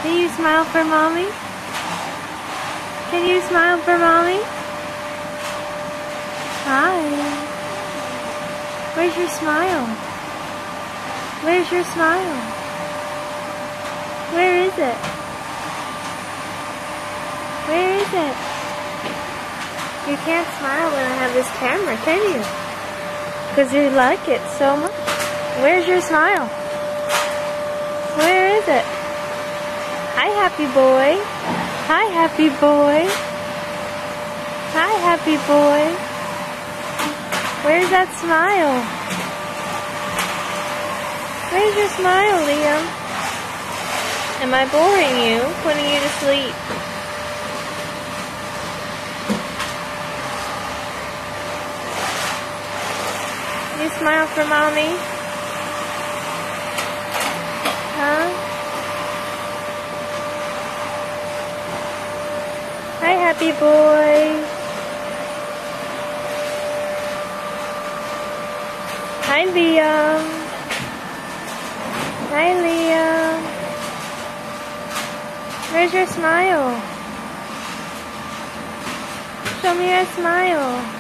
Can you smile for mommy? Can you smile for mommy? Hi. Where's your smile? Where's your smile? Where is it? Where is it? You can't smile when I have this camera, can you? Because you like it so much. Where's your smile? Where is it? Hi, happy boy. Hi, happy boy. Hi, happy boy. Where's that smile? Where's your smile, Liam? Am I boring you? Putting you to sleep? You smile for mommy? Huh? Hi, happy boy. Hi, Liam. Hi, Liam. Where's your smile? Show me your smile.